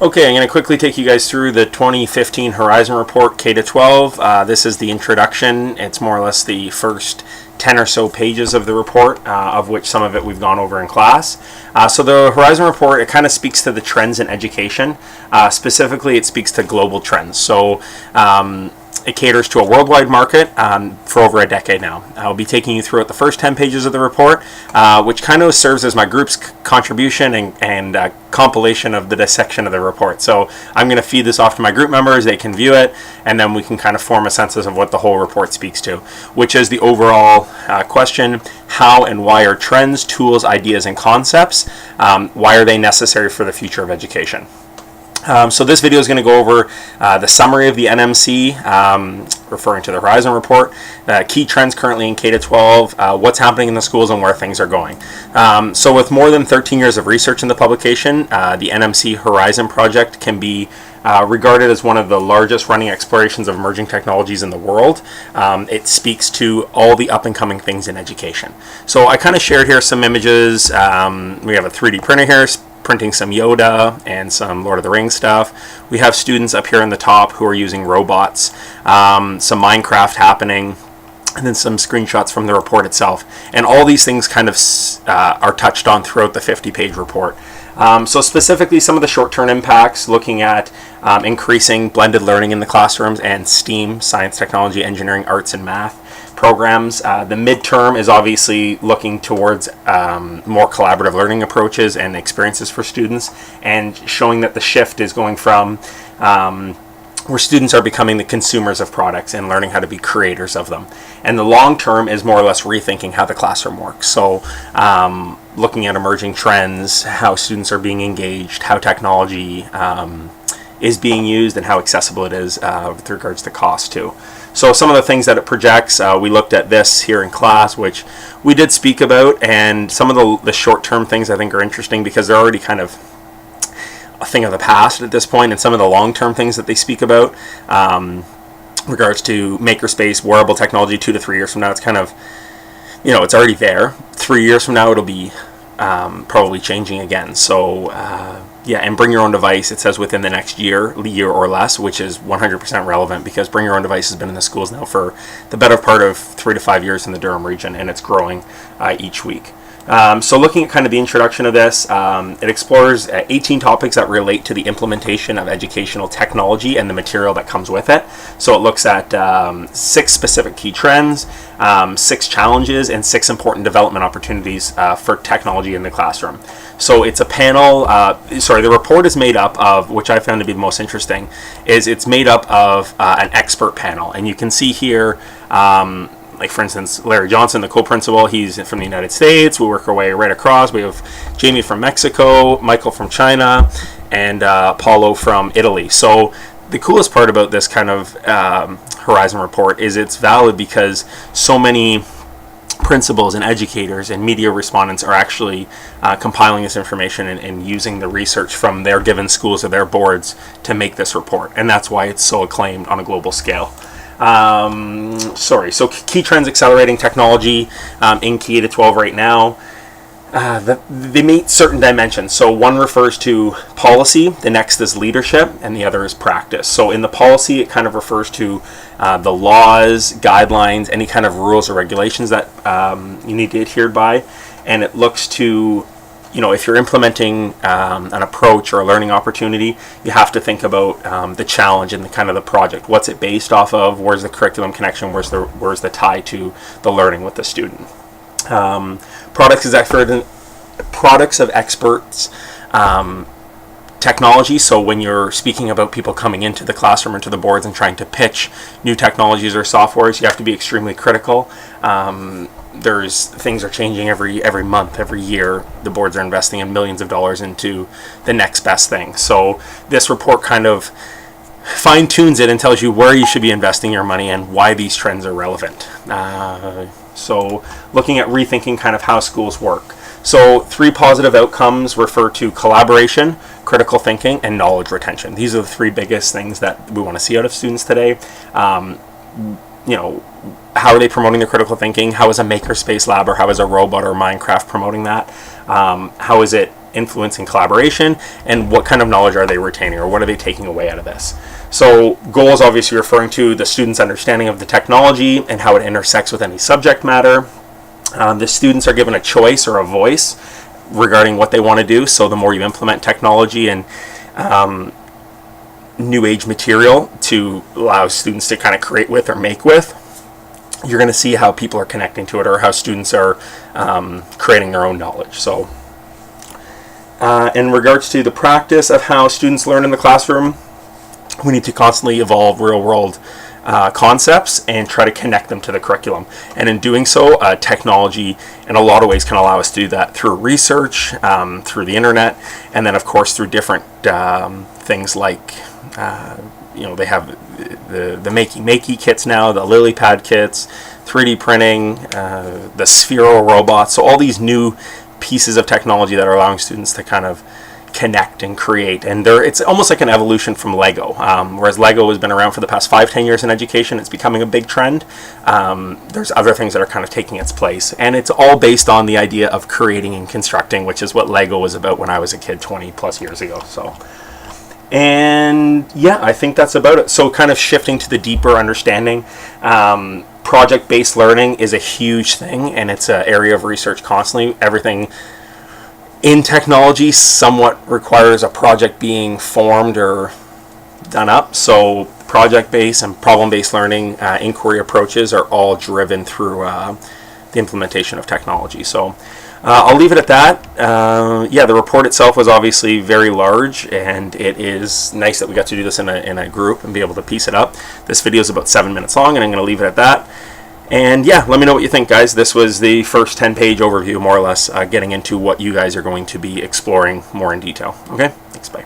Okay, I'm going to quickly take you guys through the 2015 Horizon Report K-12. This is the introduction. It's more or less the first 10 or so pages of the report, of which some of it we've gone over in class. So the Horizon Report, it kind of speaks to the trends in education. Specifically, it speaks to global trends. So it caters to a worldwide market for over a decade now. I'll be taking you through the first 10 pages of the report, which kind of serves as my group's contribution and compilation of the dissection of the report. So I'm going to feed this off to my group members, they can view it, and then we can kind of form a census of what the whole report speaks to, which is the overall question: how and why are trends, tools, ideas, and concepts, why are they necessary for the future of education? So this video is going to go over the summary of the NMC, referring to the Horizon Report, key trends currently in K-12, what's happening in the schools and where things are going. So with more than 13 years of research in the publication, the NMC Horizon Project can be regarded as one of the largest running explorations of emerging technologies in the world. It speaks to all the up-and-coming things in education. So I kind of shared here some images. We have a 3D printer here printing some Yoda and some Lord of the Rings stuff. We have students up here in the top who are using robots, some Minecraft happening, and then some screenshots from the report itself. And all these things kind of are touched on throughout the 50-page report. So specifically, some of the short-term impacts, looking at increasing blended learning in the classrooms and STEAM, science, technology, engineering, arts, and math programs. The midterm is obviously looking towards more collaborative learning approaches and experiences for students, and showing that the shift is going from where students are becoming the consumers of products and learning how to be creators of them. And the long term is more or less rethinking how the classroom works. So looking at emerging trends, how students are being engaged, how technology is being used, and how accessible it is with regards to cost too. So some of the things that it projects, we looked at this here in class, which we did speak about, and some of the short-term things I think are interesting because they're already kind of a thing of the past at this point, and some of the long-term things that they speak about, regards to makerspace, wearable technology, 2 to 3 years from now, it's kind of, it's already there. 3 years from now, it'll be probably changing again. So yeah, and bring your own device, it says within the next year or less, which is 100% relevant because bring your own device has been in the schools now for the better part of 3 to 5 years in the Durham region, and it's growing each week. So looking at kind of the introduction of this, it explores 18 topics that relate to the implementation of educational technology and the material that comes with it. So it looks at 6 specific key trends, 6 challenges, and 6 important development opportunities for technology in the classroom. So it's a panel, the report is made up of, which I found to be the most interesting, is it's made up of an expert panel. And you can see here, like for instance, Larry Johnson, the co-principal, he's from the United States. We work our way right across. We have Jamie from Mexico, Michael from China, and Paulo from Italy. So the coolest part about this kind of Horizon Report is it's valid because so many principals and educators and media respondents are actually compiling this information and using the research from their given schools or their boards to make this report. And that's why it's so acclaimed on a global scale. So key trends accelerating technology in K-12 right now. They meet certain dimensions. So one refers to policy, the next is leadership, and the other is practice. So in the policy, it kind of refers to the laws, guidelines, any kind of rules or regulations that you need to adhere by. And it looks to, if you're implementing an approach or a learning opportunity, you have to think about the challenge and the kind of the project. What's it based off of? Where's the curriculum connection? Where's the tie to the learning with the student? Products of experts, technology. So when you're speaking about people coming into the classroom or to the boards and trying to pitch new technologies or softwares, you have to be extremely critical. Things are changing every month, every year. The boards are investing in millions of dollars into the next best thing. So this report kind of fine-tunes it and tells you where you should be investing your money and why these trends are relevant. So looking at rethinking kind of how schools work. So 3 positive outcomes refer to collaboration, critical thinking, and knowledge retention. These are the 3 biggest things that we want to see out of students today. How are they promoting their critical thinking? How is a makerspace lab or how is a robot or Minecraft promoting that? How is it influence and collaboration, and what kind of knowledge are they retaining, or what are they taking away out of this. So goals obviously referring to the student's understanding of the technology and how it intersects with any subject matter. The students are given a choice or a voice regarding what they want to do. So the more you implement technology and new age material to allow students to kind of create with or make with, you're going to see how people are connecting to it, or how students are creating their own knowledge. So in regards to the practice of how students learn in the classroom, we need to constantly evolve real world concepts and try to connect them to the curriculum. And in doing so, technology in a lot of ways can allow us to do that through research, through the internet, and then of course through different things like they have the Makey kits now, the LilyPad kits, 3D printing, the Sphero robots. So all these new pieces of technology that are allowing students to kind of connect and create, and it's almost like an evolution from Lego. Whereas Lego has been around for the past 5-10 years in education, it's becoming a big trend. There's other things that are kind of taking its place, and it's all based on the idea of creating and constructing, which is what Lego was about when I was a kid 20 plus years ago. So, and yeah, I think that's about it. So kind of shifting to the deeper understanding, project-based learning is a huge thing, and it's an area of research constantly. Everything in technology somewhat requires a project being formed or done up. So project-based and problem-based learning, inquiry approaches are all driven through the implementation of technology. So I'll leave it at that. The report itself was obviously very large, and it is nice that we got to do this in a group and be able to piece it up. This video is about 7 minutes long, and I'm going to leave it at that. And yeah, let me know what you think, guys. This was the first 10-page overview, more or less, getting into what you guys are going to be exploring more in detail. Okay, thanks, bye.